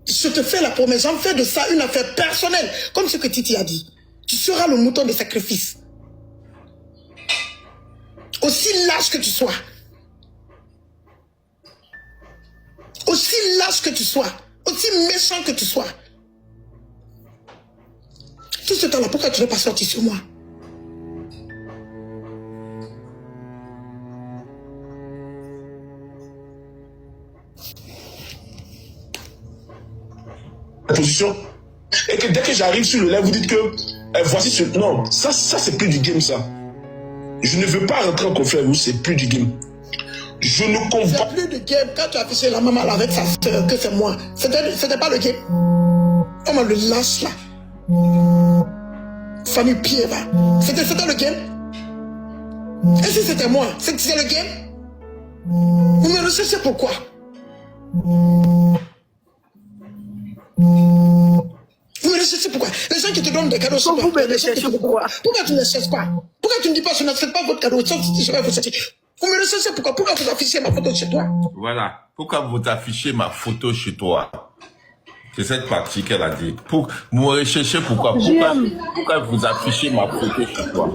Je te fais la promesse, j'en fais de ça une affaire personnelle, comme ce que Titi a dit. Tu seras le mouton de sacrifice. Aussi lâche que tu sois. Aussi lâche que tu sois. Aussi méchant que tu sois. Tout ce temps-là, pourquoi tu ne veux pas sortir sur moi? Position. Et que dès que j'arrive sur le live, vous dites que voici ce... Non, ça c'est plus du game, ça. Je ne veux pas rentrer en conflit avec vous, c'est plus du game. Je ne comprends plus de game. Quand tu as affiché la maman là avec sa soeur, que c'est moi. C'était pas le game. On me le lâche là. Famille pied là. C'était le game. Et si c'était moi, c'était le game. Vous me recherchez pourquoi? Vous me recherchez pourquoi? Les gens qui te donnent des cadeaux, vous me recherchez pourquoi? Pourquoi tu ne les cherches pas? Pourquoi tu ne dis pas je n'accepte pas votre cadeau? Je vais vous chercher. Vous me recherchez pourquoi? Pourquoi vous affichez ma photo chez toi? Voilà. Pourquoi vous affichez ma photo chez toi? C'est cette partie qu'elle a dit. Vous me recherchez pourquoi? Pourquoi vous affichez ma photo chez toi?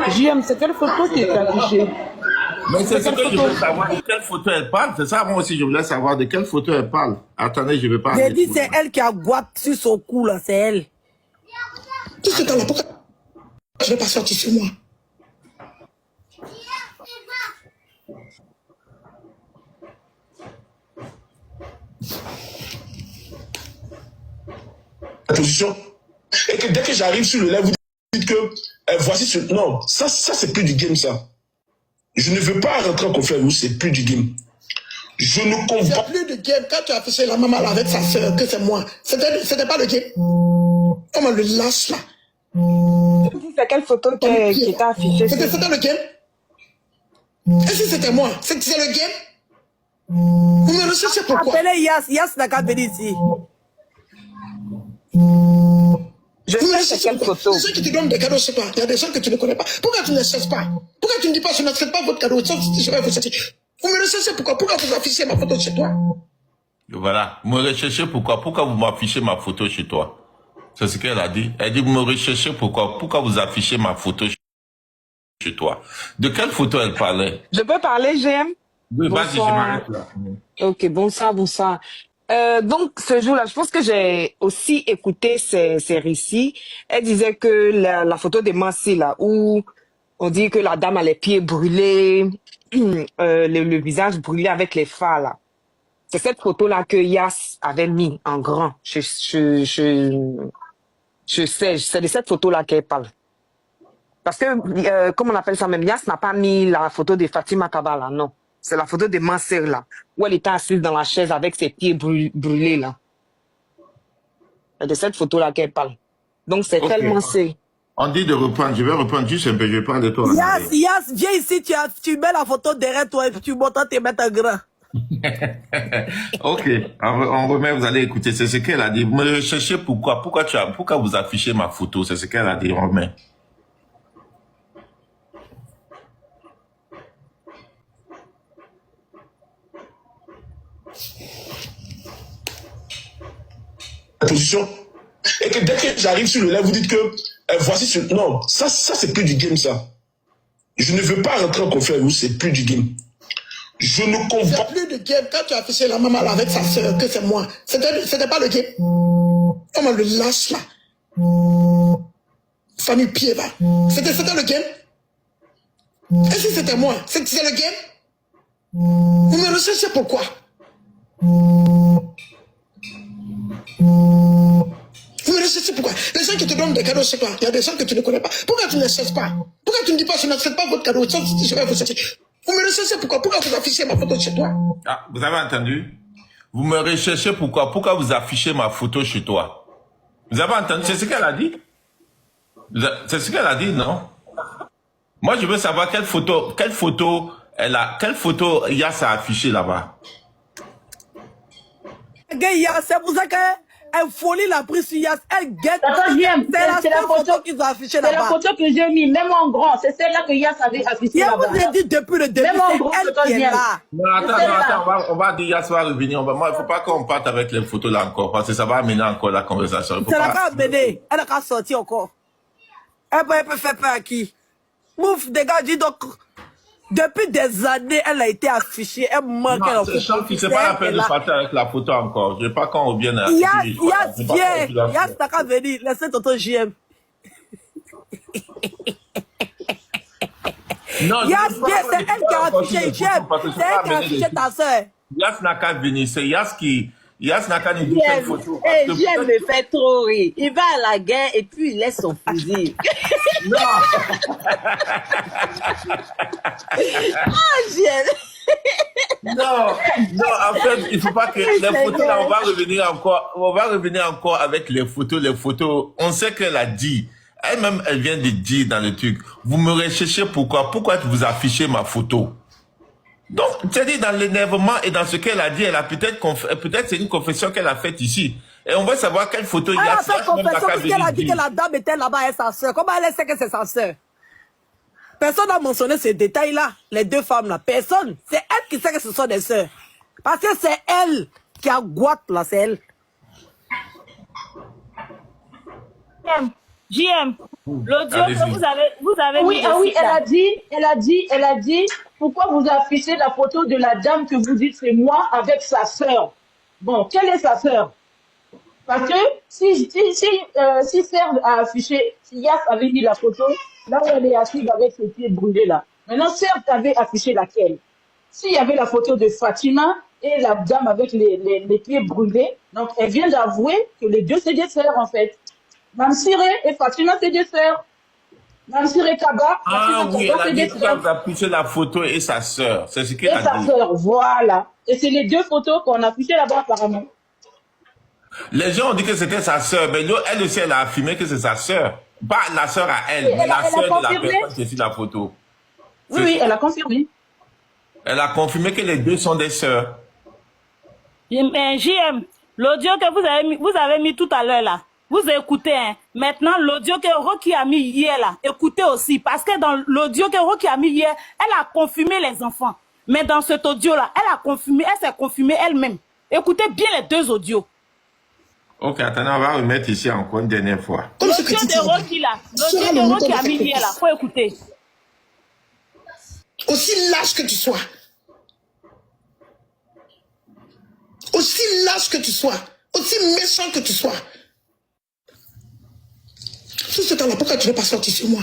JM, c'est quelle photo qui est affichée? Mais c'est ce que je veux savoir. De quelle photo elle parle? C'est ça, moi aussi, je voulais savoir de quelle photo elle parle. Attendez, je vais pas. J'ai dit, c'est elle qui a guap sur son cou, là. C'est elle. Tout ce temps-là, pourquoi je ne vais pas sortir sur moi? position. Et que dès que j'arrive sur le live, vous dites que voici ce... Non, ça c'est plus du game, ça. Je ne veux pas rentrer en conflit avec vous, c'est plus du game. Je ne comprends plus de game. Quand tu as affiché la maman là avec sa soeur, que c'est moi. C'était pas le game. On me le lâche là. C'est quelle photo qui t'a affichée? C'était le game. Et si c'était moi, c'est le game. Vous me recherchez pourquoi? Appelez Yas n'a qu'à venir ici. Je sais c'est quelle photo. Les gens qui te donnent des cadeaux chez toi, il y a des gens que tu ne connais pas. Pourquoi tu ne les cherches pas? Pourquoi tu ne dis pas je n'accepte pas votre cadeau? Je vais vous chercher. Vous me recherchez pourquoi? Pourquoi vous affichez ma photo chez toi? Voilà. Vous me recherchez pourquoi? Pourquoi vous m'affichez ma photo chez toi? C'est ce qu'elle a dit. Elle dit, vous me recherchez pourquoi? Pourquoi vous affichez ma photo chez toi? De quelle photo elle parlait? Je peux parler, GM? Oui, vas-y, je m'arrête là. Ok, bonsoir. Donc, ce jour-là, je pense que j'ai aussi écouté ces récits. Elle disait que la photo de Mansi, là, où on dit que la dame a les pieds brûlés, le visage brûlé avec les phares, là. C'est cette photo-là que Yas avait mis en grand. Je sais, c'est de cette photo-là qu'elle parle. Parce que, comme on appelle ça même, Yas n'a pas mis la photo de Fatima Kabala, non. C'est la photo de Manser, là, où elle était assise dans la chaise avec ses pieds brûlés, là. C'est de cette photo-là qu'elle parle. Donc, c'est tellement c'est. On dit de reprendre. Je vais reprendre juste un peu. Je vais parler de toi. Yas, viens ici, tu mets la photo derrière toi et tu montes te mettre en grand. Ok, on remet, vous allez écouter. C'est ce qu'elle a dit. Vous me recherchez pourquoi? Pourquoi vous affichez ma photo? C'est ce qu'elle a dit. On remet. position. Et que dès que j'arrive sur le live, vous dites que voici ce... Non, ça c'est plus du game, ça. Je ne veux pas rentrer en conflit avec vous, c'est plus du game. Je ne comprends plus de game. Quand tu as affiché la maman là avec sa soeur, que c'est moi. C'était pas le game. On me le lâche là. Famille pied là. C'était le game. Et si c'était moi, c'était le game. Vous me recherchez pourquoi? Vous me recherchez pourquoi? Les gens qui te donnent des cadeaux chez toi, il y a des gens que tu ne connais pas. Pourquoi tu ne les cherches pas? Pourquoi tu ne dis pas je n'accepte pas votre cadeau? Je vais vous chercher. Vous me recherchez pourquoi? Pourquoi vous affichez ma photo chez toi? Ah, vous avez entendu? Vous me recherchez pourquoi? Pourquoi vous affichez ma photo chez toi? Vous avez entendu? C'est ce qu'elle a dit? C'est ce qu'elle a dit, non? Moi, je veux savoir quelle photo Yas a affiché là-bas. C'est pour ça que Elle folie la prise sur Yass. Elle guette. Attends, JM, C'est la photo qu'ils ont affichée là-bas. C'est la photo que j'ai mis, même en grand. C'est celle-là que Yass avait affichée là-bas. Je vous ai dit depuis le début, Même en c'est gros, elle qui est là. Non, attends, on va dire Yass va revenir. Il ne faut pas qu'on parte avec les photos là encore, parce que ça va amener encore la conversation. Ça n'a pas amené. Elle n'a pas sorti encore. Elle peut faire peur à qui? Mouf, dégage, dis donc. Depuis des années, elle a été affichée. Elle manque la photo. C'est pas la peine de partir avec la photo encore. Je ne veux pas qu'on revienne à... Yass, viens. Yass, t'as qu'à venir. Laissez tonton JM. Non, Yass, viens, c'est elle qui a affiché JM. C'est elle qui a affiché ta soeur. Yass n'a qu'à venir. C'est Yass qui... Yass n'a qu'à nous dire quelle photo. JM me fait trop rire. Il va à la guerre et puis il laisse son fusil. Non. Ah, JM. Non, en fait, il ne faut pas que les photos, là, on va revenir encore avec les photos. On sait qu'elle a dit, elle-même, elle vient de dire dans le truc, vous me recherchez pourquoi vous affichez ma photo? Donc, tu dit dans l'énervement et dans ce qu'elle a dit, elle a peut-être c'est une confession qu'elle a faite ici. Et on veut savoir quelle photo il y a. Elle a fait confession puisqu'elle a dit que la dame était là-bas avec sa soeur. Comment elle sait que c'est sa soeur? Personne n'a mentionné ces détails-là, les deux femmes-là. Personne. C'est elle qui sait que ce sont des sœurs. Parce que c'est elle qui a Guat, là, c'est elle. JM, l'audio que vous avez Oui, mis ah oui, ici, là. elle a dit, pourquoi vous affichez la photo de la dame que vous dites c'est moi avec sa sœur? Bon, quelle est sa sœur? Parce que si Serge a affiché, si Yass avait mis la photo, là où elle est assise avec ses pieds brûlés là. Maintenant, Serge avait affiché laquelle? S'il y avait la photo de Fatima et la dame avec les pieds brûlés, donc elle vient d'avouer que les deux c'est des sœurs en fait. Mamsire et Fatima c'est des sœurs. Mamsire Kaba, Ah Fatima oui, Kaba, elle a c'est dit des que sœurs. vous affichez la photo et sa sœur. C'est ce Et qu'elle a sa dit. sœur, voilà. Et c'est les deux photos qu'on a affichées là-bas apparemment. Les gens ont dit que c'était sa sœur, mais elle aussi, elle a affirmé que c'est sa sœur. Pas la sœur à elle, Et mais elle a la sœur de la confirmé. personne qui est sur la photo. Oui, oui, elle a confirmé. Elle a confirmé que les deux sont des sœurs. JM, l'audio que vous avez mis tout à l'heure là, vous écoutez, hein. Maintenant, l'audio que Rocky a mis hier là, écoutez aussi, parce que dans l'audio que Rocky a mis hier, elle a confirmé les enfants. Mais dans cet audio là, elle s'est confirmée elle-même. Écoutez bien les deux audios. Ok, attendez, on va remettre ici encore une dernière fois. L'audio de Rocky là, l'audio de Rocky a mis hier là, faut écouter. Aussi lâche que tu sois. Aussi lâche que tu sois. Aussi méchant que tu sois. Tout ce temps-là, pourquoi tu ne veux pas sortir sur moi?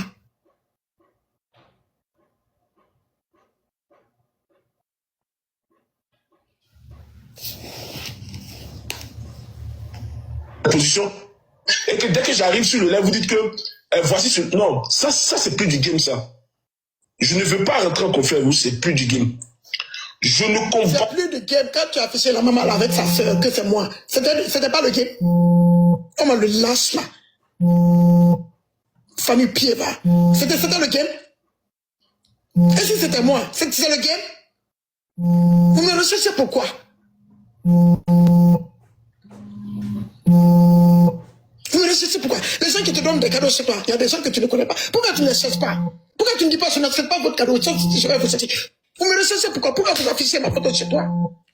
Position. Et que dès que j'arrive sur le live, vous dites que voici ce. Non, ça c'est plus du game, ça. Je ne veux pas rentrer en conflit avec vous, c'est plus du game. Je ne comprends C'est plus de game. Quand tu as affiché la maman là avec sa soeur, que c'est moi. C'était pas le game. Comment le lâche là? Famille pied va. C'était le game. Et si c'était moi, c'est le game? Vous me recherchez pourquoi? Vous me recherchez pourquoi? Les gens qui te donnent des cadeaux chez toi, il y a des gens que tu ne connais pas. Pourquoi tu ne les cherches pas? Pourquoi tu ne dis pas, je n'accepte pas votre cadeau, je vais vous chercher? Vous me recherchez pourquoi? Pourquoi vous affichez ma photo chez toi?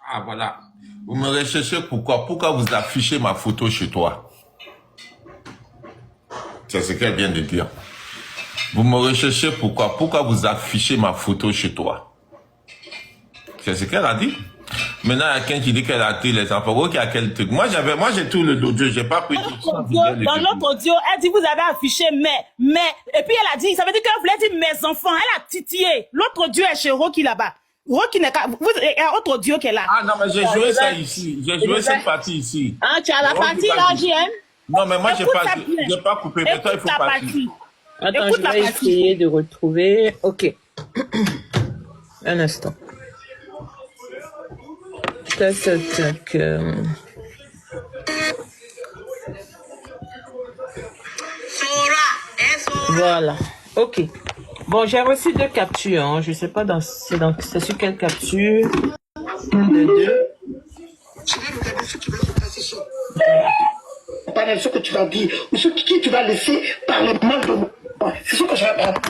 Ah, voilà. Vous me recherchez pourquoi? Pourquoi vous affichez ma photo chez toi? C'est ce qu'elle vient de dire. Vous me recherchez pourquoi? Pourquoi vous affichez ma photo chez toi? C'est ce qu'elle a dit. Maintenant, il y a quelqu'un qui dit qu'elle a tué les enfants. Ok, à quel truc? Moi, j'ai tout le audio, j'ai pas pris tout ça. Dans l'autre audio, elle dit vous avez affiché mais, et puis elle a dit, ça veut dire qu'elle voulait dire mes enfants, elle a titillé. L'autre audio est chez Rocky là-bas. Rocky n'est qu'à, il y a autre audio qu'elle a. Ah non, mais j'ai joué ça ici. J'ai joué cette partie ici. Ah, tu as la partie là, JM? Non, mais moi, j'ai Écoute pas coupé. Mais toi, il faut partir. Attends, Écoute je la vais partie. essayer de retrouver. Ok. Un instant. Tac, tac, tac. Voilà. Ok. Bon, j'ai reçu 2 captures. Hein. Je sais pas c'est sur quelle capture. Une de 2. Je vais regarder ce qui va se passer chez panel, ce que tu vas dire, ou ce qui tu vas laisser parler mal de moi. C'est ce que je vais prendre.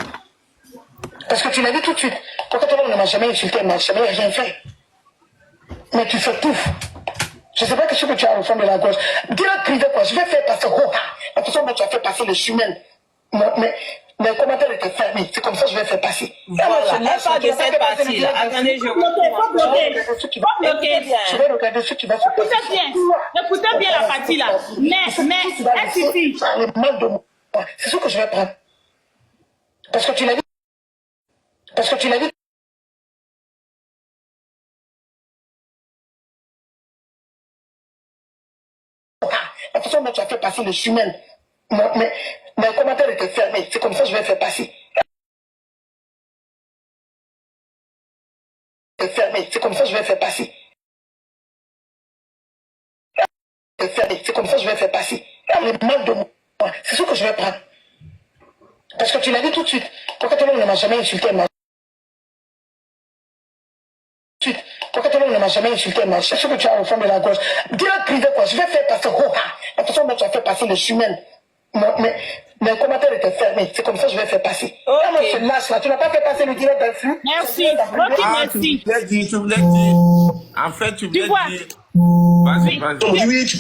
Parce que tu l'as dit tout de suite. Quand on ne m'a jamais insulté, elle m'a jamais rien fait. Mais tu fais tout. Je ne sais pas ce que tu as au fond de la gauche. Dis-le privé, quoi. Je vais faire passer. Oh, ah. De toute façon, moi, tu as fait passer les chemins. Mais le commentaire était fermé. C'est comme ça que je vais faire passer. Voilà, je n'ai pas de cette partie-là. Attendez, je Je vais regarder ce qui va se passer. Écoutez bien la partie là. Mais, elle suffit. Parler mal de moi. C'est ce que je vais prendre. Parce que tu l'as dit. Parce que tu l'as dit. De toute façon, moi, tu as fait passer les chemins. Mais le commentaire était fermé. C'est comme ça que je vais faire passer. C'est fermé. C'est comme ça que je vais faire passer. C'est fermé. C'est comme ça que je vais faire passer. Parler mal de moi. C'est ce que je vais prendre. Parce que tu l'as dit tout de suite. Quand on ne m'a jamais insulté, elle m'a ne m'a jamais insulté, mais c'est ce que tu as au fond de la gauche. Dis-le privé, quoi. Je vais faire passer. Oh, ah. De toute façon, moi, tu as fait passer les chemins. Mais le commentaire était fermé. C'est comme ça que je vais faire passer. Moi, je lâche là. Tu n'as pas fait passer le direct d'influx. Merci. Ok, merci. Tu voulais dire. En fait, tu voulais dire. Vas-y, vas-y. Oui, Tu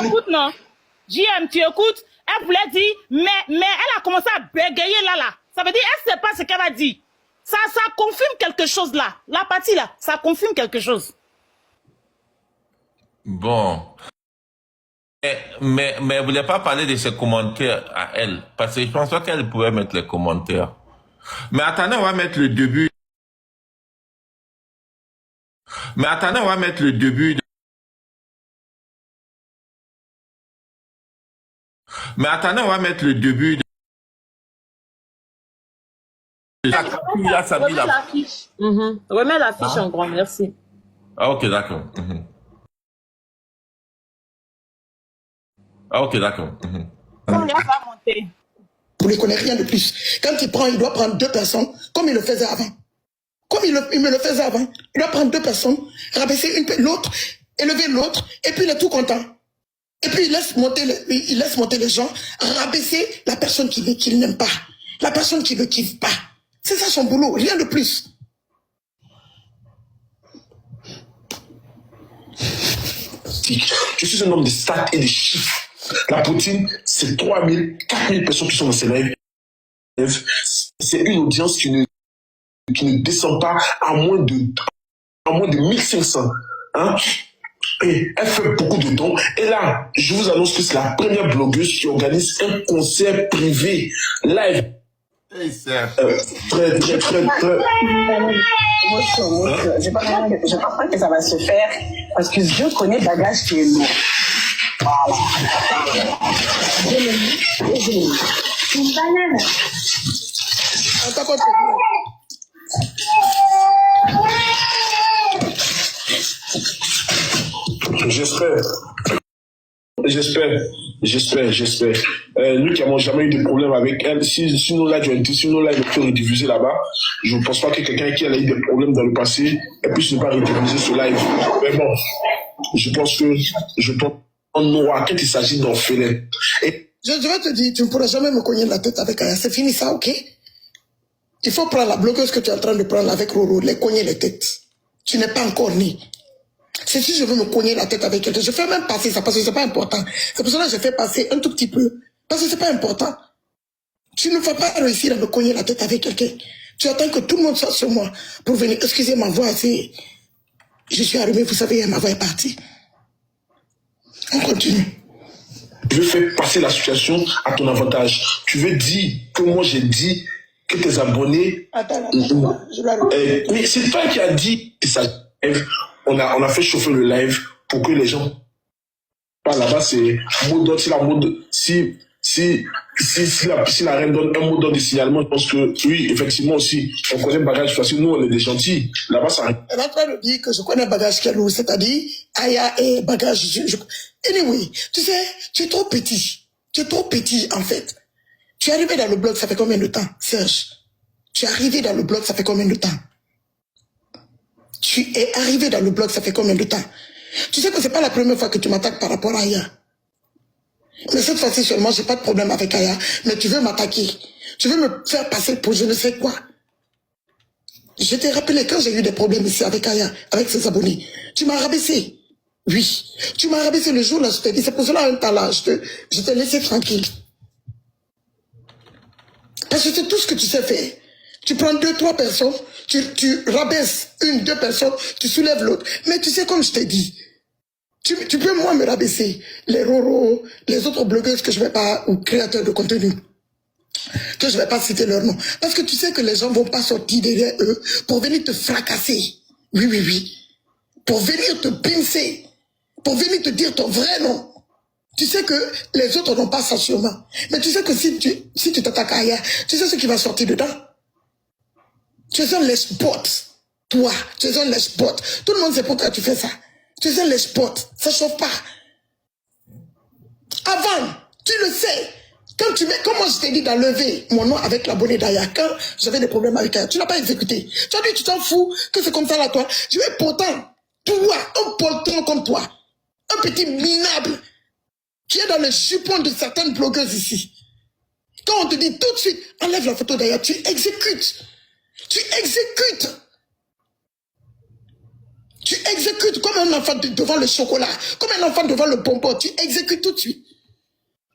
écoutes, non? JM, tu écoutes? Elle voulait dire, mais elle a commencé à bégayer là. Ça veut dire, elle ne sait pas ce qu'elle a dit. Ça confirme quelque chose là. La partie là, ça confirme quelque chose. Bon. Mais elle ne voulait pas parler de ses commentaires à elle. Parce que je pense pas qu'elle pouvait mettre les commentaires. Mais attendez, on va mettre le début. Mais attendez, on va mettre le début. Mais attendez, on va mettre le début. Remets l'affiche. Remets l'affiche en grand, merci. Ah, ok, d'accord. Ah, ok, d'accord. On va monter. Vous ne connaissez rien de plus. Quand il prend, il doit prendre 2 personnes, comme il le faisait avant. Comme il me le faisait avant. Il doit prendre 2 personnes, rabaisser l'autre, élever l'autre, et puis il est tout content. Et puis il laisse monter les gens, rabaisser la personne qu'il n'aime pas. La personne qui ne kiffe pas. C'est ça son boulot, rien de plus. Je suis un homme de stats et de chiffres. La Poutine, c'est 3 000, 4 000 personnes qui sont dans ces lives. C'est une audience qui ne descend pas à moins de 1500. Hein? Et elle fait beaucoup de dons. Et là, je vous annonce que c'est la première blogueuse qui organise un concert privé live. Hey, Très. Je pense pas que ça va se faire parce que je connais Bagage qui est lourd. Voilà. Une banane. J'espère. Nous qui n'avons jamais eu de problème avec elle, si nos lives ont été rediffusés là-bas, je ne pense pas que quelqu'un qui a eu des problèmes dans le passé puisse ne pas rediffuser ce live. Mais bon, je pense qu'on aura quand il s'agit d'orphelins. Je vais te dire, tu ne pourras jamais me cogner la tête avec Aya. C'est fini ça, ok? Il faut prendre la bloqueuse que tu es en train de prendre avec Roro, les cogner les têtes. Tu n'es pas encore né. C'est si je veux me cogner la tête avec quelqu'un, je fais même passer ça parce que c'est pas important. C'est pour cela que je fais passer un tout petit peu. Parce que c'est pas important. Tu ne vas pas réussir à me cogner la tête avec quelqu'un. Tu attends que tout le monde soit sur moi pour venir. Excusez ma voix, c'est... Je suis arrivé, vous savez, ma voix est partie. On continue. Je veux faire passer la situation à ton avantage. Tu veux dire que moi j'ai dit que tes abonnés... Attends, je dois mais c'est toi qui as dit que ça... On a fait chauffer le live pour que les gens... Là-bas, c'est mot d'ordre, si la reine donne un mot d'ordre de signalement, je pense que oui, effectivement aussi, on connaît Bagage parce que nous, on est des gentils. Là-bas, ça... Elle est en train de dire que je connais Bagage qui est lourd, c'est-à-dire Aya et Bagage. Anyway, tu sais, tu es trop petit. Tu es trop petit, en fait. Tu es arrivé dans le blog, ça fait combien de temps, Serge? Tu es arrivé dans le blog, ça fait combien de temps? Tu es arrivé dans le blog, ça fait combien de temps? Tu sais que c'est pas la première fois que tu m'attaques par rapport à Aya. Mais cette fois-ci seulement, j'ai pas de problème avec Aya. Mais tu veux m'attaquer. Tu veux me faire passer pour je ne sais quoi. Je t'ai rappelé quand j'ai eu des problèmes ici avec Aya, avec ses abonnés. Tu m'as rabaissé. Oui. Tu m'as rabaissé le jour là, je t'ai dit, c'est pour cela un temps là, je t'ai laissé tranquille. Parce que c'est tout ce que tu sais faire. Tu prends 2-3 personnes, tu rabaisses 1-2 personnes, tu soulèves l'autre. Mais tu sais, comme je t'ai dit, tu peux moi me rabaisser. Les Roro, les autres blogueuses que je vais pas, ou créateurs de contenu, que je vais pas citer leur nom. Parce que tu sais que les gens vont pas sortir derrière eux pour venir te fracasser. Oui, oui, oui. Pour venir te pincer. Pour venir te dire ton vrai nom. Tu sais que les autres n'ont pas ça sûrement. Mais tu sais que si tu t'attaques à Aya, tu sais ce qui va sortir dedans. Tu es un lèche-bot. Toi, tu es un lèche-bot. Tout le monde sait pourquoi tu fais ça. Tu es un lèche-bot. Ça ne chauffe pas. Avant, tu le sais. Quand tu mets, comment je t'ai dit d'enlever mon nom avec l'abonné d'Aya, quand j'avais des problèmes avec Aya, tu n'as pas exécuté. Tu as dit, tu t'en fous, que c'est comme ça là, toi. Je vais pourtant, toi, un poltron comme toi, un petit minable, qui est dans le jupon de certaines blogueuses ici. Quand on te dit tout de suite, enlève la photo d'Aya, tu exécutes. Tu exécutes. Tu exécutes comme un enfant devant le chocolat, comme un enfant devant le bonbon. Tu exécutes tout de suite.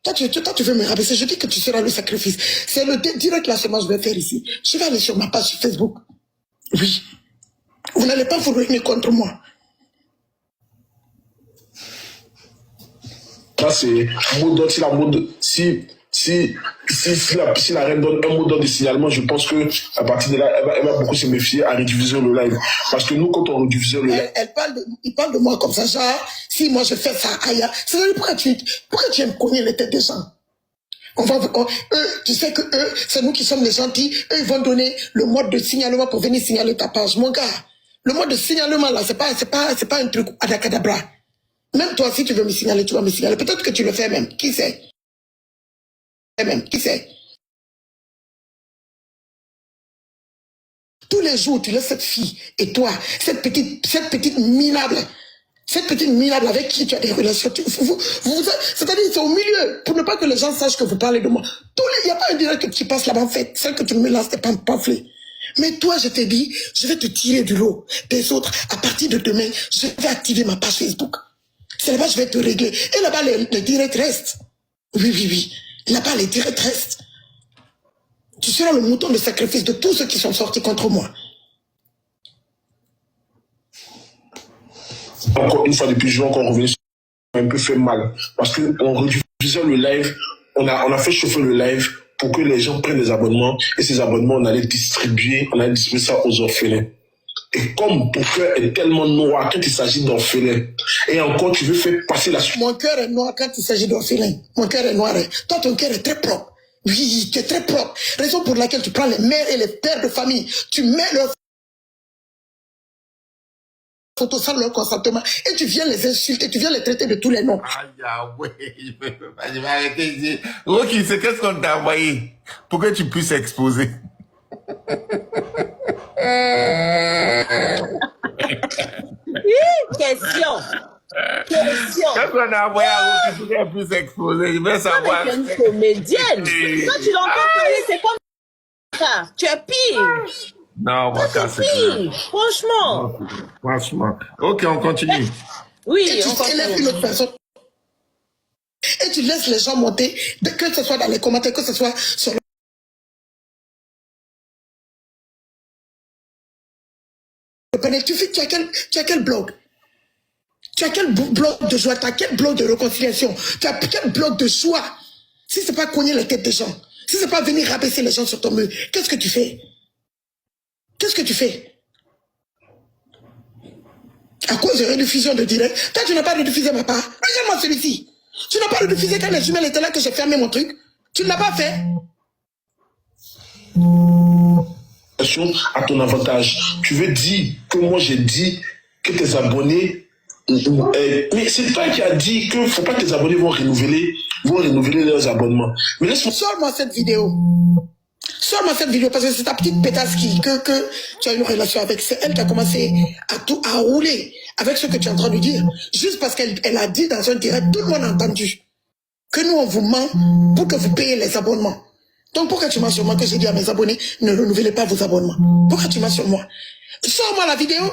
Toi, tu veux me rabaisser. Je dis que tu seras le sacrifice. C'est le direct là seulement je vais faire ici. Je vais aller sur ma page sur Facebook. Oui. Vous n'allez pas vous réunir contre moi. Là, c'est mot d'ordre. Si la reine donne un mot d'ordre de signalement, je pense que à partir de là, elle va beaucoup se méfier à rediffuser le live. Parce que nous, quand on rediffuse le live, il parle de moi comme ça, genre, si moi je fais ça, Aya, c'est pourquoi tu aimes cogner les têtes des gens? Eux, tu sais que eux, c'est nous qui sommes les gentils, eux, ils vont donner le mode de signalement pour venir signaler ta page. Mon gars, le mode de signalement là, c'est pas un truc adacadabra. Même toi, si tu veux me signaler, tu vas me signaler. Peut-être que tu le fais même. Qui sait? Qui sait? Tous les jours, tu laisses cette fille et toi, cette petite minable avec qui tu as des relations. C'est-à-dire, c'est au milieu, pour ne pas que les gens sachent que vous parlez de moi. Il n'y a pas un direct que tu passes là-bas, en fait. Celle que tu me lances, t'es pas pamphlet. Mais toi, je t'ai dit, je vais te tirer du lot des autres. À partir de demain, je vais activer ma page Facebook. C'est là-bas que je vais te régler. Et là-bas, les directs restent. Oui, oui, oui. Là-bas, les directs restent. Tu seras le mouton de sacrifice de tous ceux qui sont sortis contre moi. encore une fois, depuis je vais encore revenir sur un peu fait mal. Parce qu'en rediffusant le live, on a fait chauffer le live pour que les gens prennent des abonnements. Et ces abonnements, on allait distribuer ça aux orphelins. Et comme ton cœur est tellement noir quand il s'agit d'orphelins, et encore tu veux faire passer la suite. Mon cœur est noir quand il s'agit d'orphelins. Mon cœur est noir. Toi, ton cœur est très propre. Oui, tu es très propre. Raison pour laquelle tu prends les mères et les pères de famille. Tu mets leurs photos sans leur consentement et tu viens les insulter, tu viens les traiter de tous les noms. Aïe, ah ouais, je vais arrêter ici. Rocky, c'est qu'est-ce qu'on t'a envoyé pour que tu puisses exposer? Question. Qu'est-ce qu'on a envoyé à Rocky pour qu'elle puisse exposer? Je veux savoir. Tu es une comédienne. Quand tu l'entends parler, c'est comme ça. Tu es pire. Non, moi, c'est pire. Franchement. Franchement. Ok, on continue. Oui, et tu élèves une autre personne. Et tu laisses les gens monter, que ce soit dans les commentaires, que ce soit sur le panel. Tu as quel blog? Tu as quel blog de joie? Tu as quel blog de réconciliation? Tu as quel blog de joie? Si ce n'est pas cogner les têtes des gens, si ce n'est pas venir rabaisser les gens sur ton mur, qu'est-ce que tu fais? Qu'est-ce que tu fais? À cause de rediffusion de direct, toi tu n'as pas rediffusé ma part. Regarde-moi celui-ci. Tu n'as pas rediffusé quand les jumelles étaient là que j'ai fermé mon truc. Tu ne l'as pas fait. À ton avantage. Tu veux dire que moi j'ai dit que tes abonnés. Mais c'est toi qui as dit que faut pas que tes abonnés vont renouveler leurs abonnements. Mais laisse-moi. Sors-moi cette vidéo. Sors-moi cette vidéo parce que c'est ta petite pétasse que tu as une relation avec. C'est elle qui a commencé à rouler avec ce que tu es en train de dire. Juste parce qu'elle a dit dans un direct, tout le monde a entendu. que nous, on vous ment pour que vous payiez les abonnements. Donc, pourquoi tu m'as sur moi que j'ai dit à mes abonnés, ne renouvelez pas vos abonnements? Pourquoi tu m'as sur moi? Sors-moi la vidéo.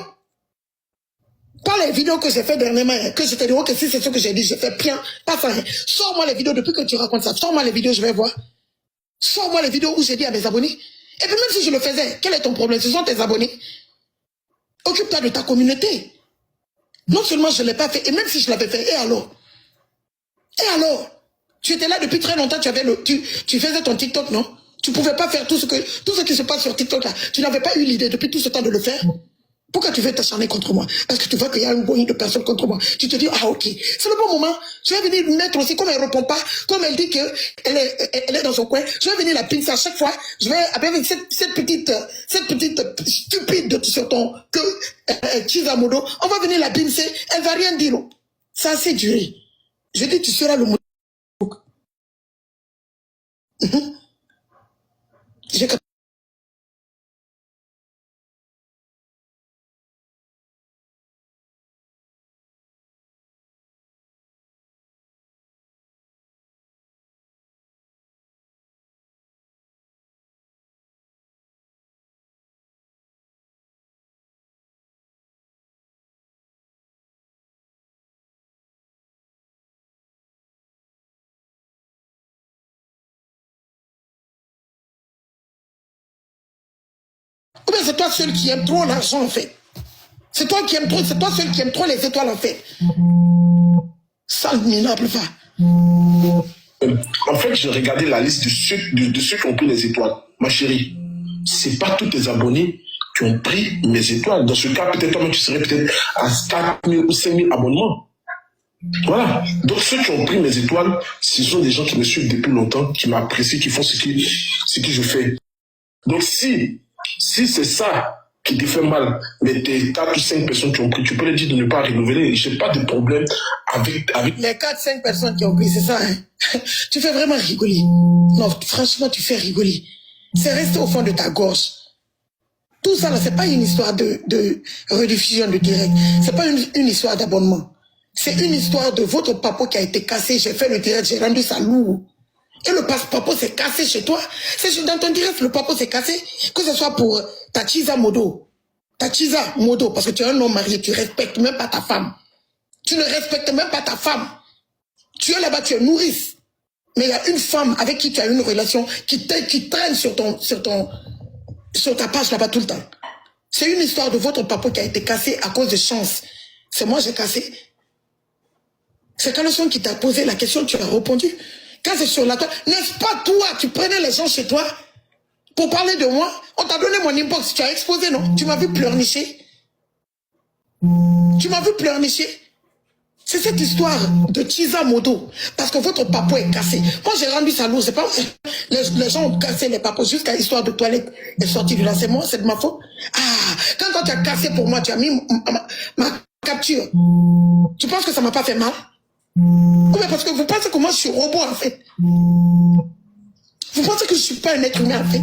Pas les vidéos que j'ai fait dernièrement, que je te dis, ok, si c'est ce que j'ai dit, j'ai fait bien, pas ça. Sors-moi les vidéos depuis que tu racontes ça. Sors-moi les vidéos, je vais voir. Sors-moi les vidéos où j'ai dit à mes abonnés. Et puis même si je le faisais, quel est ton problème? Ce sont tes abonnés. Occupe-toi de ta communauté. Non seulement je ne l'ai pas fait, et même si je l'avais fait, et alors? Et alors? Tu étais là depuis très longtemps, tu faisais ton TikTok, non? Tu ne pouvais pas faire tout ce qui se passe sur TikTok là. Tu n'avais pas eu l'idée depuis tout ce temps de le faire. Pourquoi tu veux t'acharner contre moi? Parce que tu vois qu'il y a une bonne de personnes contre moi. Tu te dis, ah ok, c'est le bon moment. Je vais venir mettre aussi, comme elle ne répond pas, comme elle dit qu'elle est dans son coin, je vais venir la pincer à chaque fois. Je vais, avec cette petite stupide sur ton Chizamodo, on va venir la pincer, elle va rien dire. Ça a assez duré. Je dis, tu seras le mot. J'ai Ou bien c'est toi seul qui aime trop l'argent en fait. C'est toi qui aime trop, c'est toi seul qui aime trop les étoiles en fait. Sale minable va. En fait, j'ai regardé la liste de ceux qui ont pris les étoiles. Ma chérie, c'est pas tous tes abonnés qui ont pris mes étoiles. Dans ce cas, peut-être toi-même, tu serais peut-être à 4 000 ou 5 000 abonnements. Voilà. Donc, ceux qui ont pris mes étoiles, ce sont des gens qui me suivent depuis longtemps, qui m'apprécient, qui font ce que je fais. Donc, si c'est ça qui te fait mal, mais t'es 4 ou 5 personnes qui ont pris, tu peux leur dire de ne pas renouveler. J'ai pas de problème avec... Les 4-5 personnes qui ont pris, c'est ça, hein? Tu fais vraiment rigoler. Non, franchement, tu fais rigoler. C'est resté au fond de ta gorge. Tout ça, là, c'est pas une histoire de rediffusion de direct. C'est pas une histoire d'abonnement. C'est une histoire de votre papa qui a été cassé. J'ai fait le direct, j'ai rendu ça lourd. Et le papa s'est cassé chez toi. C'est dans ton direct, le papa s'est cassé. Que ce soit pour ta Chiza Modo. Ta Chiza Modo, parce que tu es un homme marié, tu respectes même pas ta femme. Tu ne respectes même pas ta femme. Tu es là-bas, tu es nourrice. Mais il y a une femme avec qui tu as une relation qui traîne sur ta page là-bas tout le temps. C'est une histoire de votre papa qui a été cassé à cause de chance. C'est moi j'ai cassé. C'est Carlson qui t'a posé la question, tu as répondu. Quand c'est sur la toile, n'est-ce pas toi, tu prenais les gens chez toi pour parler de moi? On t'a donné mon inbox, tu as exposé, non? Tu m'as vu pleurnicher. Tu m'as vu pleurnicher. C'est cette histoire de Chiza Modo. Parce que votre papa est cassé. Moi, j'ai rendu ça lourd. C'est pas... Les gens ont cassé les papas jusqu'à l'histoire de toilette est sortie du là. C'est moi, c'est de ma faute. Ah, quand toi, tu as cassé pour moi, tu as mis ma capture. Tu penses que ça m'a pas fait mal? Oui, parce que vous pensez que moi, je suis robot, en fait. Vous pensez que je suis pas un être humain, en fait.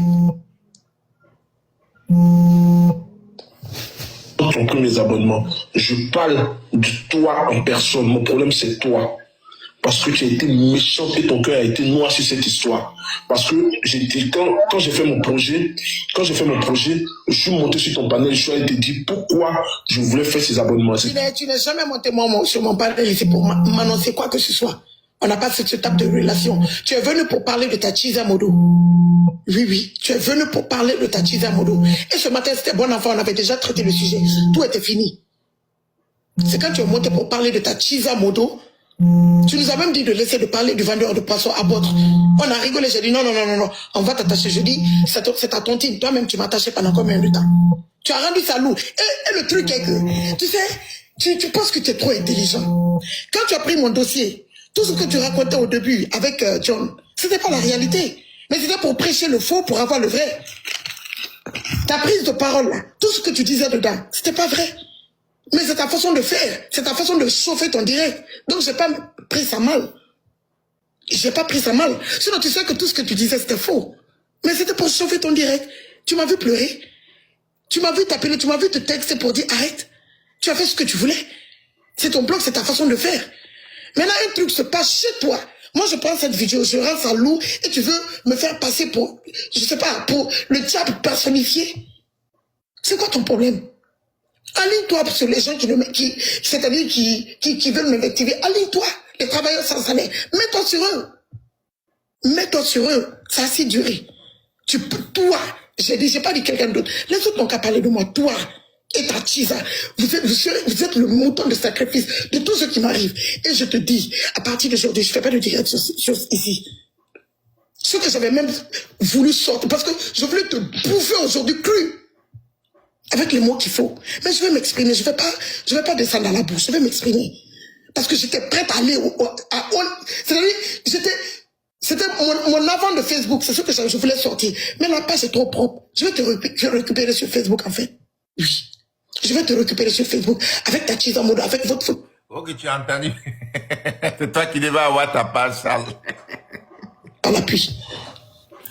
Ont pris mes abonnements. Je parle de toi en personne. Mon problème, c'est toi. Parce que tu as été méchant et ton cœur a été noir sur cette histoire. Parce que quand j'ai fait mon projet, je suis monté sur ton panel, je suis allé te dire pourquoi je voulais faire ces abonnements. Tu n'es jamais monté sur mon panel ici pour m'annoncer quoi que ce soit. On n'a pas cette étape de relation. Tu es venu pour parler de ta Chiza Modo. Oui, tu es venu pour parler de ta Chiza Modo. Et ce matin, c'était bon enfant, on avait déjà traité le sujet. Tout était fini. C'est quand tu es monté pour parler de ta Chiza Modo, tu nous as même dit de laisser de parler du vendeur de poissons à Botre. On a rigolé, j'ai dit non, on va t'attacher. Je dis, c'est à ton team. Toi-même, tu m'as attaché pendant combien de temps? Tu as rendu ça lourd. Et le truc est que, tu sais, tu penses que tu es trop intelligent. Quand tu as pris mon dossier, tout ce que tu racontais au début avec John, c'était pas la réalité. Mais c'était pour prêcher le faux, pour avoir le vrai. Ta prise de parole, là, tout ce que tu disais dedans, c'était pas vrai. Mais c'est ta façon de faire, c'est ta façon de chauffer ton direct. Donc, j'ai pas pris ça mal. J'ai pas pris ça mal. Sinon, tu sais que tout ce que tu disais, c'était faux. Mais c'était pour chauffer ton direct. Tu m'as vu pleurer. Tu m'as vu t'appeler, tu m'as vu te texter pour dire arrête. Tu as fait ce que tu voulais. C'est ton blog, c'est ta façon de faire. Maintenant, un truc se passe chez toi. Moi, je prends cette vidéo, je rends ça lourd et tu veux me faire passer pour, je sais pas, pour le diable personnifié. C'est quoi ton problème? Aligne-toi sur les gens c'est-à-dire qui veulent m'invectiver. Aligne-toi, les travailleurs sans salaire. Mets-toi sur eux. Mets-toi sur eux. Ça a assez duré. Tu peux, toi, j'ai pas dit quelqu'un d'autre. Les autres n'ont qu'à parler de moi. Toi et ta Tisa, vous êtes le montant de sacrifice de tout ce qui m'arrive. Et je te dis, à partir d'aujourd'hui, je fais pas de direct ici. Ce que j'avais même voulu sortir, parce que je voulais te bouffer aujourd'hui cru. Avec les mots qu'il faut. Mais je vais m'exprimer. Je vais pas descendre à la bouche. Je vais m'exprimer. Parce que j'étais prête à aller c'est-à-dire, c'était mon avant de Facebook. C'est ce que je voulais sortir. Mais la page est trop propre. Je vais te récupérer sur Facebook, en fait. Oui. Je vais te récupérer sur Facebook. Avec ta Tisa Modo, avec votre photo. Ok, tu as entendu. C'est toi qui devais avoir ta page sale. À l'appui.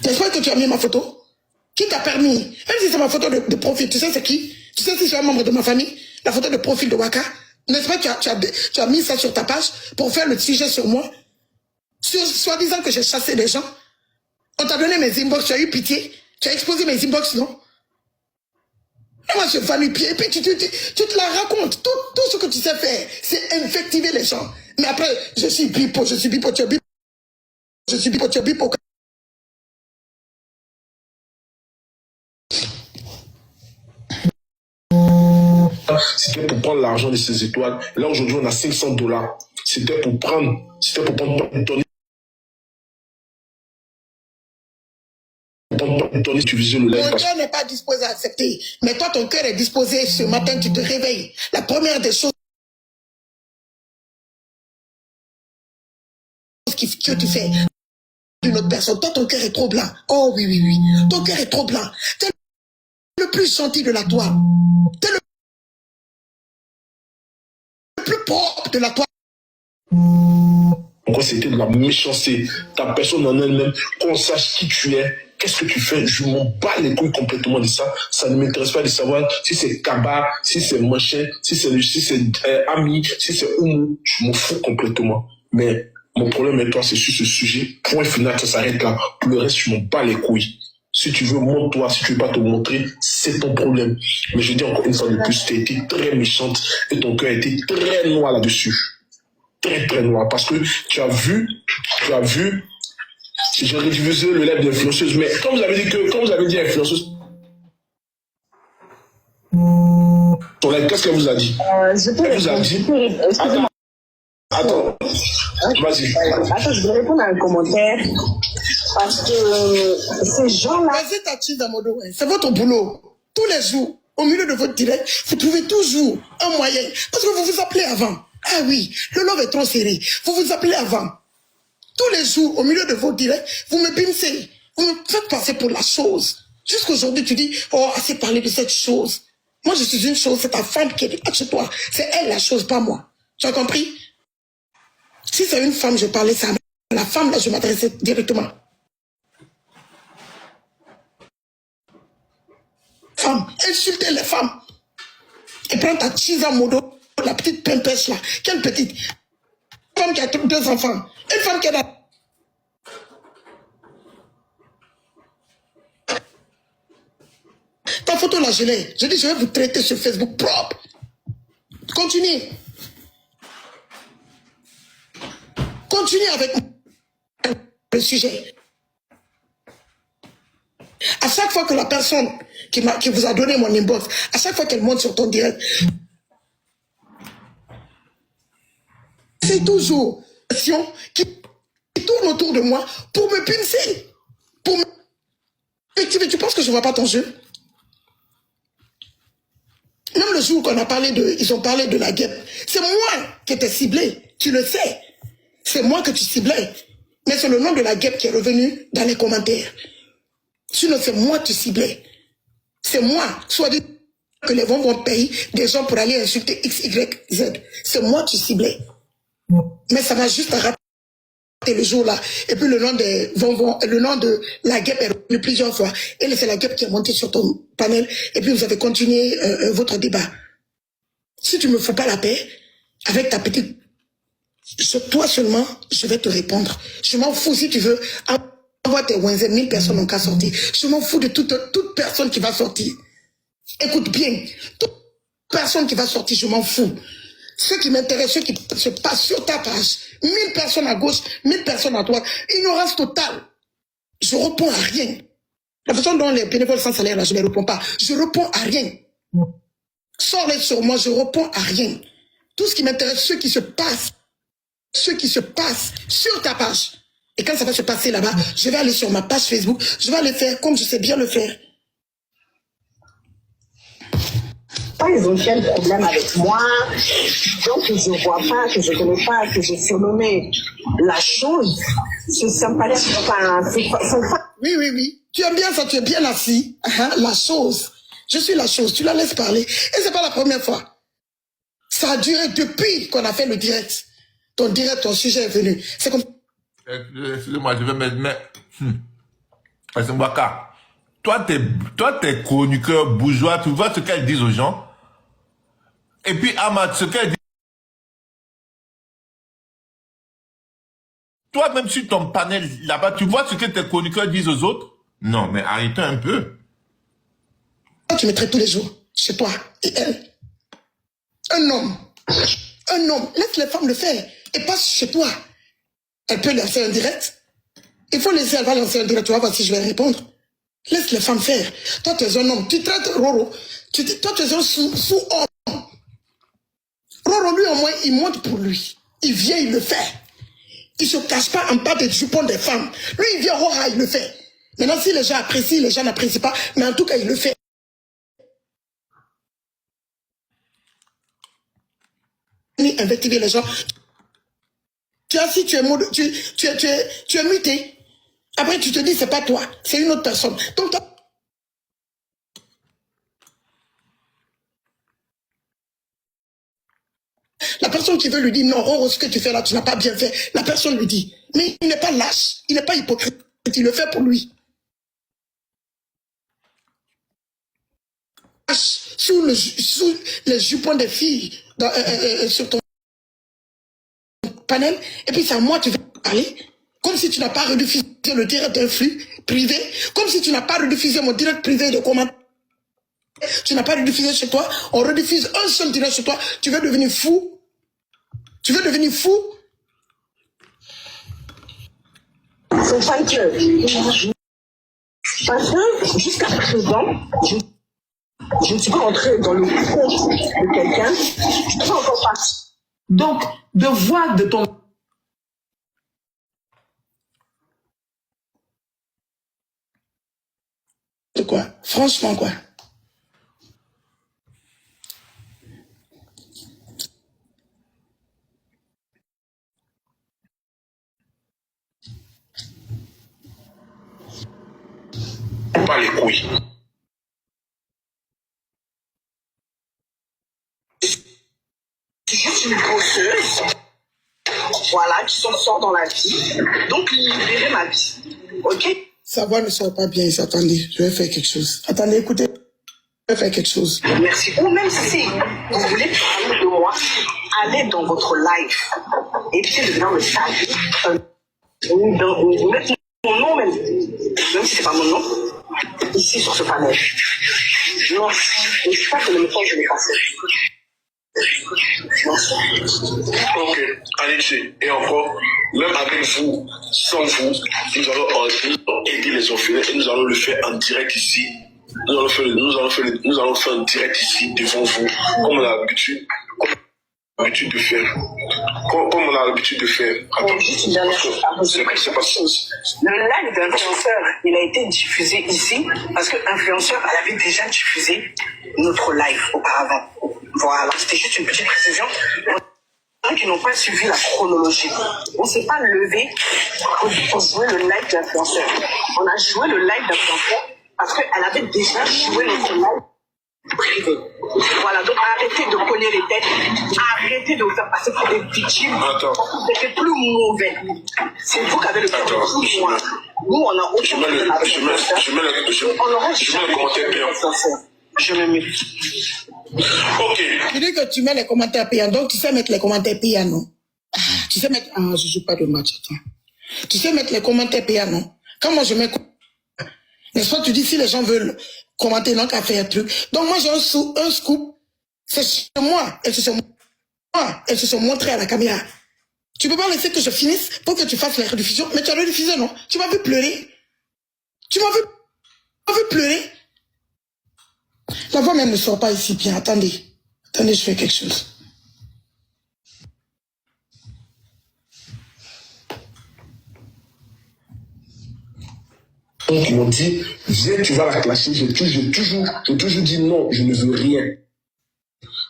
J'espère que tu as mis ma photo. Qui t'a permis? Même si c'est ma photo de profil, tu sais c'est qui? Tu sais si c'est un membre de ma famille? La photo de profil de Waka? N'est-ce pas que tu as mis ça sur ta page pour faire le sujet sur moi? Soi-disant que j'ai chassé des gens. On t'a donné mes inbox, tu as eu pitié. Tu as exposé mes inbox, non? Et moi, je vais nu pied. Et puis tu te la racontes. Tout ce que tu sais faire, c'est infectiver les gens. Mais après, je suis bipo, tu es bipo. Je suis bipo, tu es bipo. C'était pour prendre l'argent de ces étoiles. Là, aujourd'hui, on a $500. C'était pour prendre une tonne. Utiliser le lait. Mon cœur n'est pas disposé à accepter. Mais toi, ton cœur est disposé. Ce matin, tu te réveilles. La première des choses que tu fais d'une autre personne, toi, ton cœur est trop blanc. Oh oui. Ton cœur est trop blanc. T'es le plus gentil de la toile. T'es le plus propre de la toile. Pourquoi c'était de la méchanceté? Ta personne en elle-même, qu'on sache qui tu es, qu'est-ce que tu fais, je m'en bats les couilles complètement de ça. Ça ne m'intéresse pas de savoir si c'est Kaba, si c'est machin, si c'est Ami, si c'est Oumou, je m'en fous complètement. Mais mon problème avec toi, c'est sur ce sujet. Point final, ça s'arrête là. Pour le reste, je m'en bats les couilles. Si tu veux, montre-toi. Si tu veux pas te montrer, c'est ton problème. Mais je dis encore une fois de plus, tu as été très méchante et ton cœur a été très noir là-dessus. Très, très noir. Parce que tu as vu, j'ai rédivisé le lèvre d'influenceuse. Mais quand vous avez dit influenceuse, qu'est-ce qu'elle vous a dit? Elle vous a dit. Attends, vas-y. Attends, je vais répondre à un commentaire. Parce que ces gens-là. Vas-y, ta Tisa Modo, c'est votre boulot. Tous les jours, au milieu de votre direct, vous trouvez toujours un moyen. Parce que vous vous appelez avant. Ah oui, le love est trop serré. Vous vous appelez avant. Tous les jours, au milieu de vos directs, vous me pincez. Vous me faites passer pour la chose. Jusqu'aujourd'hui, tu dis, oh, assez parlé de cette chose. Moi, je suis une chose, c'est ta femme qui est chez toi. C'est elle la chose, pas moi. Tu as compris? Si c'est une femme, je parlais ça. La femme, là, je m'adressais directement. Femme, insultez les femmes. Et prends ta Tisa Modo, la petite pimpèche là. Quelle petite? Une femme qui a 2 enfants. Une femme qui a... Ta photo là, je l'ai. Je dis, je vais vous traiter sur Facebook propre. Continuez. Continuez avec le sujet. À chaque fois que la personne qui vous a donné mon inbox, à chaque fois qu'elle monte sur ton direct, c'est toujours une question qui tourne autour de moi pour me pincer. Tu penses que je ne vois pas ton jeu? Même le jour qu'on a parlé ils ont parlé de la guêpe, c'est moi qui étais ciblé, tu le sais. C'est moi que tu ciblais. Mais c'est le nom de la guêpe qui est revenu dans les commentaires. Sinon, c'est moi que tu ciblais. C'est moi, soit dit que les vents vont payer des gens pour aller insulter X, Y, Z. C'est moi que tu ciblais. Mais ça m'a juste rappelé le jour-là. Et puis le nom de la guêpe est revenu plusieurs fois. Et c'est la guêpe qui est montée sur ton panel. Et puis vous avez continué votre débat. Si tu ne me fous pas la paix, avec ta petite Toi seulement, je vais te répondre. Je m'en fous si tu veux avoir tes 1000 personnes n'ont qu'à sortir. Je m'en fous de toute personne qui va sortir. Écoute bien, toute personne qui va sortir, je m'en fous. Ce qui m'intéresse, ce qui se passe sur ta page, 1000 personnes à gauche, 1000 personnes à droite, ignorance totale. Je ne réponds à rien. La façon dont les bénévoles sans salaire, là, je ne les réponds pas. Je réponds à rien. Sors-les sur moi, je ne réponds à rien. Tout ce qui m'intéresse, ce qui se passe sur ta page. Et quand ça va se passer là-bas, je vais aller sur ma page Facebook, je vais aller faire comme je sais bien le faire. Ils ont quel problème avec moi, donc je ne vois pas, que je ne connais pas, que je surnommé la chose, c'est sympathique. Oui. Tu aimes bien ça, tu es bien assis. La chose. Je suis la chose, tu la laisses parler. Et c'est pas la première fois. Ça a duré depuis qu'on a fait le direct. Ton direct, ton sujet est venu. C'est comme... Excusez-moi, je vais mettre... C'est Mbaka. Toi, t'es chroniqueur bourgeois, tu vois ce qu'elles disent aux gens. Et puis, Ahmad, ce qu'elle dit... Toi, même sur ton panel là-bas, tu vois ce que tes chroniqueurs disent aux autres? Non, mais arrêtez un peu. Tu mettrais tous les jours chez toi et elle. Un homme, laisse les femmes le faire et passe chez toi. Elle peut lancer un direct. Il faut laisser, elle va lancer un direct, tu vas voir si je vais répondre. Laisse les femmes faire. Toi, tu es un homme, tu traites Roro. Toi, tu es un sous-homme. Roro, lui, au moins, il monte pour lui. Il vient, il le fait. Il ne se cache pas en bas des jupons des femmes. Lui, il vient, il le fait. Maintenant, si les gens apprécient, les gens n'apprécient pas, mais en tout cas, il le fait. Investiguer les gens. Tu es assis, tu es muté. Après, tu te dis, c'est pas toi, c'est une autre personne. Donc, la personne qui veut lui dire, non, Roro, ce que tu fais là, tu n'as pas bien fait. La personne lui dit, mais il n'est pas lâche, il n'est pas hypocrite, il le fait pour lui. Sous les jupons des filles sur ton panel, et puis c'est à moi tu veux parler, comme si tu n'as pas rediffusé le direct d'un flux privé, comme si tu n'as pas rediffusé mon direct privé de commentaires, tu n'as pas rediffusé chez toi, on rediffuse un seul direct chez toi, tu veux devenir fou? Tu veux devenir fou? C'est pas que... Parce que jusqu'à présent, je ne suis pas entrée dans le compte de quelqu'un, je ne suis pas encore partie. Donc, de voir de ton... De quoi? Franchement, quoi? Pas les couilles. Juste une bosseuse, voilà, qui s'en sort dans la vie, donc libérer ma vie, ok? Sa voix ne sort pas bien, attendez, je vais faire quelque chose. Attendez, écoutez, je vais faire quelque chose. Merci. Ou même si vous voulez parler de moi, allez dans votre live et puis de venir me taguer, ou mettre mon nom même si c'est pas mon nom, ici sur ce panel. Non, je sais pas que le message je l'ai passé. Ok, allez, et encore, même avec vous, sans vous, nous allons aider les orphelins et nous allons le faire en direct ici. Nous allons faire un direct ici devant vous, comme on a l'habitude de faire. Comme on a l'habitude de faire. Attends, juste une dernière chose. C'est pas ça. Le live d'influenceur, il a été diffusé ici parce que l'influenceur, elle avait déjà diffusé notre live auparavant. Voilà, c'était juste une petite précision. Pour ceux qui n'ont pas suivi la chronologie, on ne s'est pas levé pour jouer le live d'influenceur. On a joué le live d'influenceur parce qu'elle avait déjà joué notre live privé. Voilà, donc arrêtez de cogner les têtes, arrêtez de vous faire passer pour des victimes. C'était plus mauvais. C'est vous qui avez le cœur plus loin. Nous, on a aucun problème avec l'influenceur. Je mets le commentaire bien. Je me mets. Ok. Tu dis que tu mets les commentaires payants, donc tu sais mettre les commentaires payants, non? Tu sais mettre... Ah, je joue pas de match, attends. Tu sais mettre les commentaires payants, non? Quand moi je mets... N'est-ce pas, tu dis si les gens veulent commenter, non, qu'à faire un truc. Donc moi j'ai un scoop. C'est chez moi. Elles se sont montrées à la caméra. Tu peux pas laisser que je finisse pour que tu fasses la rediffusion. Mais tu as rediffusé, non? Tu m'as vu pleurer. Tu m'as vu pleurer. La voix même ne sort pas ici bien. Attendez. Attendez, je fais quelque chose. Qui m'ont dit, viens, tu vas la clasher. J'ai toujours dit non, je ne veux rien.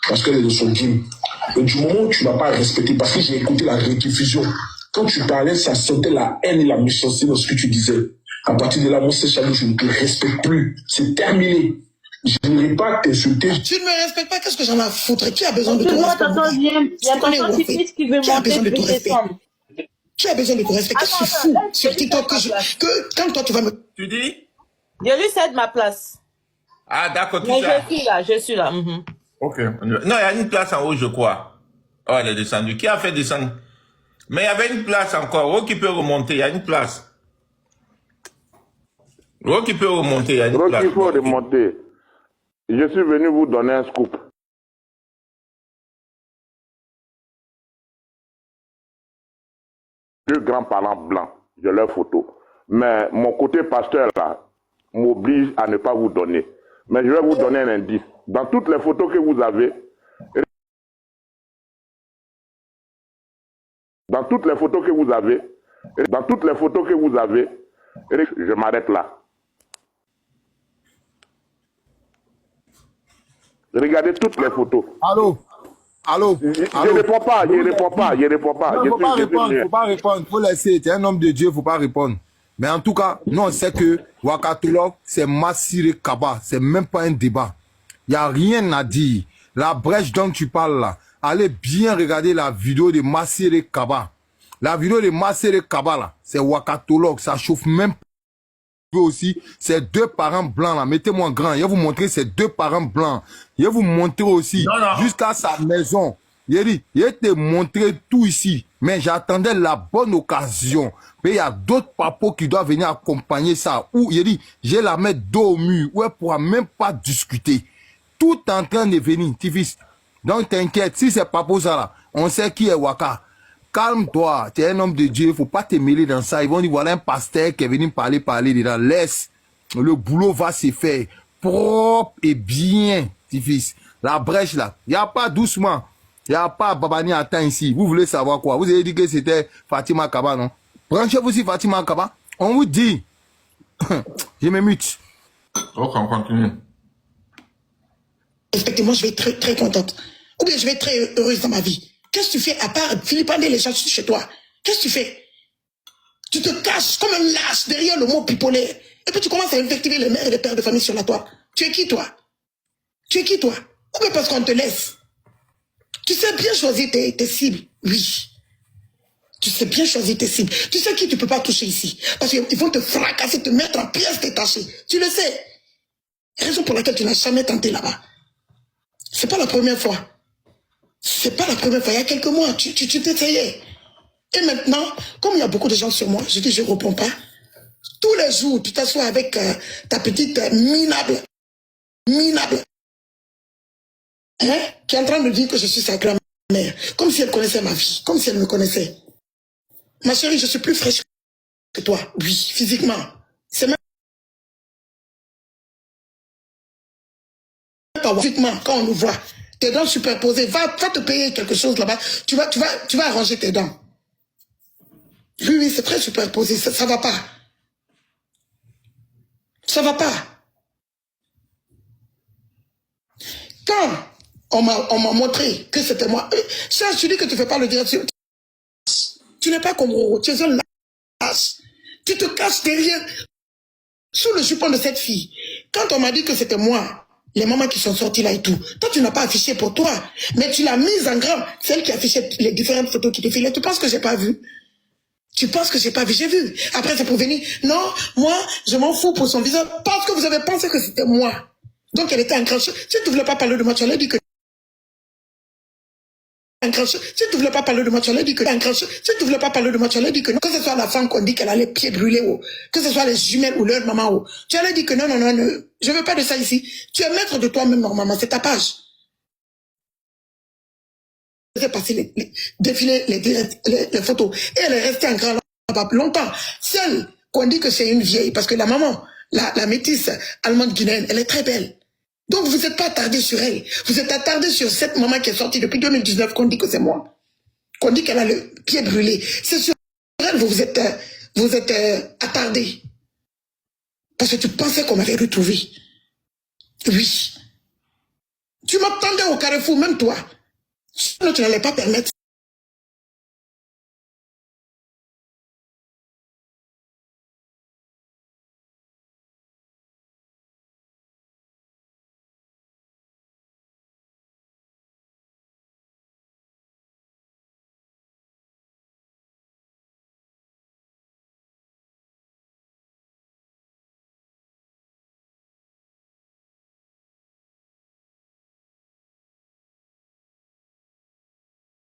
Parce qu'elle est de son game. Et du moment où tu ne m'as pas respecté, parce que j'ai écouté la rediffusion, quand tu parlais, ça sentait la haine et la méchanceté dans ce que tu disais. À partir de là, mon Chalou, je ne te respecte plus. C'est terminé. Je n'aurais pas t'insulter. Tu ne me respectes pas, qu'est-ce que j'en ai à foutre? Qui a besoin de ton respect? Il y a tonton Tiflis qui veut monter plus descendre. Qui a besoin de ton respect? Qu'est-ce que tu fous sur TikTok que quand toi tu vas me... Tu dis? Je lui cède ma place. Ah, d'accord, Mais je suis là. Ok. Non, il y a une place en haut, je crois. Oh, elle est descendue. Qui a fait descendre? Mais il y avait une place encore. Oh, qui peut remonter? Il y a une place. Oh, qui peut remonter? Il y a une place. Il faut remonter. Je suis venu vous donner un scoop. Deux grands-parents blancs, j'ai leurs photos. Mais mon côté pasteur, là, m'oblige à ne pas vous donner. Mais je vais vous donner un indice. Dans toutes les photos que vous avez, je m'arrête là. Regardez toutes les photos. Allô? Je réponds pas. Non, faut pas répondre. Faut laisser. Tu es un homme de Dieu, faut pas répondre. Mais en tout cas, nous on sait que Wakatolok, c'est Massiré Kaba. C'est même pas un débat. Il n'y a rien à dire. La brèche dont tu parles là, allez bien regarder la vidéo de Massiré Kaba. La vidéo de Massiré Kaba là, c'est Wakatolok. Ça chauffe même pas aussi. Ces deux parents blancs là, mettez-moi en grand. Je vais vous montrer ces deux parents blancs. Je vais vous montrer aussi jusqu'à sa maison. Je vais te montrer tout ici. Mais j'attendais la bonne occasion. Mais il y a d'autres papos qui doivent venir accompagner ça. Ou, je vais la mettre dos au mur. Où elle ne pourra même pas discuter. Tout en train de venir, Tiflis. Donc t'inquiète, si c'est papos ça là, on sait qui est Waka. Calme-toi, tu es un homme de Dieu, il ne faut pas te mêler dans ça. Ils vont dire, voilà un pasteur qui est venu parler dedans. Laisse, le boulot va se faire propre et bien, Tiflis. La brèche là, il n'y a pas doucement. Il n'y a pas Babani Attan ici. Vous voulez savoir quoi? Vous avez dit que c'était Fatima Kaba, non? Branchez-vous sur Fatima Kaba. On vous dit. Je me mute. Ok, on continue. Effectivement, je vais être très, très contente. Ou bien je vais être très heureuse dans ma vie. Qu'est-ce que tu fais à part philippander les gens chez toi? Qu'est-ce que tu fais? Tu te caches comme un lâche derrière le mot pipolaire. Et puis tu commences à invectiver les mères et les pères de famille sur la toi. Tu es qui, toi? Tu es qui, toi? Ou bien parce qu'on te laisse? Tu sais bien choisir tes cibles. Oui. Tu sais bien choisir tes cibles. Tu sais qui tu peux pas toucher ici. Parce qu'ils vont te fracasser, te mettre en pièces détachées. Tu le sais. Raison pour laquelle tu n'as jamais tenté là-bas. C'est pas la première fois. C'est pas la première fois. Il y a quelques mois, tu t'essayais. Et maintenant, comme il y a beaucoup de gens sur moi, je dis je ne réponds pas. Tous les jours, tu t'assois avec ta petite minable. Hein, qui est en train de dire que je suis sa grand-mère. Comme si elle connaissait ma vie. Comme si elle me connaissait. Ma chérie, je suis plus fraîche que toi. Oui, physiquement. C'est même pas physiquement, quand on nous voit. Tes dents superposées, va te payer quelque chose là-bas. Tu vas arranger tes dents. Oui, c'est très superposé. Ça va pas. Ça va pas. Quand on m'a montré que c'était moi, ça, tu dis que tu ne fais pas le direct. Tu n'es pas comme Roro, tu es un lâche. Tu te caches derrière, sous le jupon de cette fille. Quand on m'a dit que c'était moi, les mamans qui sont sorties là et tout, toi tu n'as pas affiché pour toi, mais tu l'as mise en grand, celle qui affichait les différentes photos qui défilaient. Tu penses que j'ai pas vu? Tu penses que j'ai pas vu? J'ai vu. Après c'est pour venir, non, moi je m'en fous pour son visage, parce que vous avez pensé que c'était moi. Donc elle était en grand. Si tu ne voulais pas parler de moi, tu allais dire que Si tu voulais pas parler de moi, tu allais dire que si tu voulais pas parler de moi, tu allais dire que non. Que ce soit la femme qu'on dit qu'elle a les pieds brûlés, ou que ce soit les jumelles ou leur maman, ou tu allais dire que non, je veux pas de ça ici. Tu es maître de toi-même normalement, c'est ta page. Elle faisait passer défiler les photos. Et elle est restée en grand là-bas longtemps. Celle qu'on dit que c'est une vieille, parce que la maman, la métisse allemande guinéenne, elle est très belle. Donc vous n'êtes pas attardé sur elle. Vous êtes attardé sur cette maman qui est sortie depuis 2019, qu'on dit que c'est moi. Qu'on dit qu'elle a le pied brûlé. C'est sur elle que vous êtes attardé. Parce que tu pensais qu'on m'avait retrouvé. Oui. Tu m'attendais au carrefour, même toi. Sinon, tu n'allais pas permettre.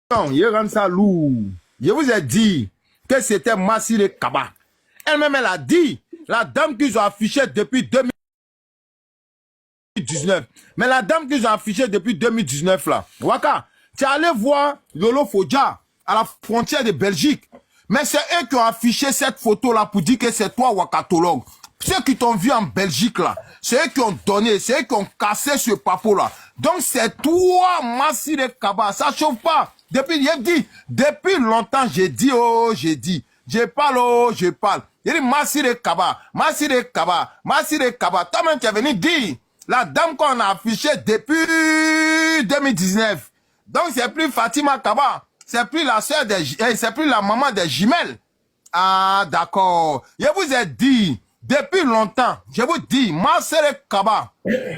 Non, il rend ça lourd. Je vous ai dit que c'était Massiré Kaba. Elle-même, elle a dit, la dame qu'ils ont affichée depuis 2019. Mais la dame qu'ils ont affichée depuis 2019 là, Waka, tu es allé voir Lolo Fodja à la frontière de Belgique. Mais c'est eux qui ont affiché cette photo là pour dire que c'est toi Wakatologue. Ceux qui t'ont vu en Belgique là, c'est eux qui ont donné, c'est eux qui ont cassé ce papo là. Donc c'est toi Massiré Kaba, ça chauffe pas. Depuis longtemps, j'ai dit, oh, j'ai dit. Je parle, oh, je parle. Il dit, Massiré Kaba, Massiré Kaba, Massiré Kaba. Toi-même, tu es venu dire, la dame qu'on a affichée depuis 2019. Donc, c'est plus Fatima Kaba. C'est plus la sœur c'est plus la maman des jumelles. Ah, d'accord. Je vous ai dit, depuis longtemps, je vous dis, Massiré Kaba,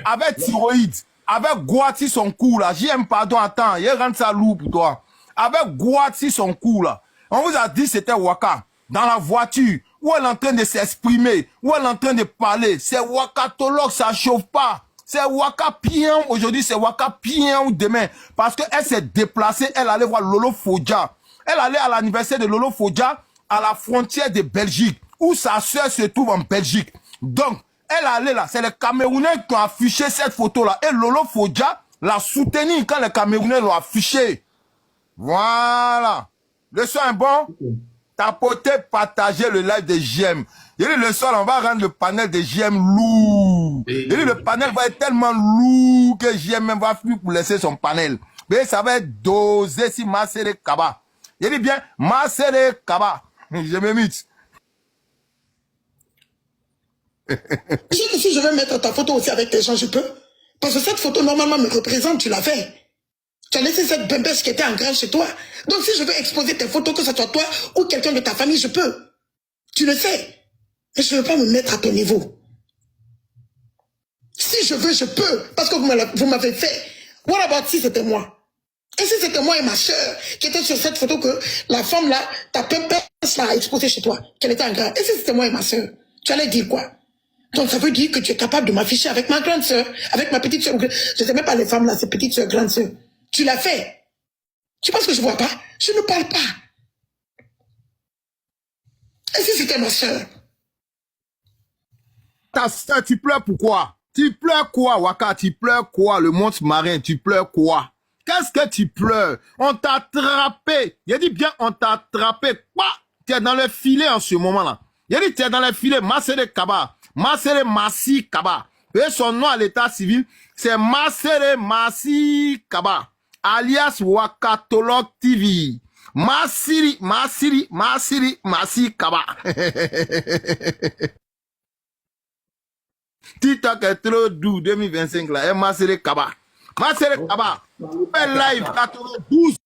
avec thyroïde, avec Guati son cou là, j'aime pardon, attends, il rentre ça lourd pour toi. Avec Guati son cou là, on vous a dit c'était Waka, dans la voiture, où elle est en train de s'exprimer, où elle est en train de parler, c'est Wakatologue, ça chauffe pas. C'est Waka Pion, aujourd'hui c'est Waka Pion demain, parce qu'elle s'est déplacée, elle allait voir Lolo Fodja. Elle allait à l'anniversaire de Lolo Fodja, à la frontière de Belgique, où sa soeur se trouve en Belgique. Donc, elle allait là, c'est les Camerounais qui ont affiché cette photo-là. Et Lolo Fodja l'a soutenu quand les Camerounais l'ont affiché. Voilà. Le son est bon? Tapoter, partager le live de JM. Il dit le soir, on va rendre le panel de JM lourd. Il dit le panel va être tellement lourd que JM même va plus pour laisser son panel. Mais ça va être dosé si Massiré Kaba. Il dit bien, Massiré Kaba. Je me mute. Si je veux mettre ta photo aussi avec tes gens, je peux. Parce que cette photo, normalement, me représente, tu l'as fait. Tu as laissé cette bembesse qui était en grand chez toi. Donc, si je veux exposer tes photos, que ce soit toi ou quelqu'un de ta famille, je peux. Tu le sais. Mais je ne veux pas me mettre à ton niveau. Si je veux, je peux. Parce que vous m'avez fait. What about si c'était moi? Et si c'était moi et ma soeur qui étaient sur cette photo que la femme là, ta bembesse là, a exposé chez toi, qu'elle était en grand. Et si c'était moi et ma soeur? Tu allais dire quoi? Donc ça veut dire que tu es capable de m'afficher avec ma grande soeur, avec ma petite soeur. Je ne sais même pas les femmes là, ces petites soeurs, grandes soeurs. Tu l'as fait. Tu penses que je ne vois pas? Je ne parle pas. Et si c'était ma soeur? Ta soeur, tu pleures pourquoi? Tu pleures quoi, Waka? Tu pleures quoi, le monstre marin? Tu pleures quoi? Qu'est-ce que tu pleures? On t'a attrapé. Il dit bien, on t'a attrapé. Quoi? Tu es dans le filet en ce moment-là. Il dit, tu es dans le filet. Massiré Kaba. Massiré Massi Kaba. Et son nom à l'état civil, c'est Massiré Massi Kaba, alias Wakatologue TV. Massiri Massi Kaba. TikTok est trop doux, 2025 là. Et Massiré Kaba. Massiré Kaba. Fais live 92.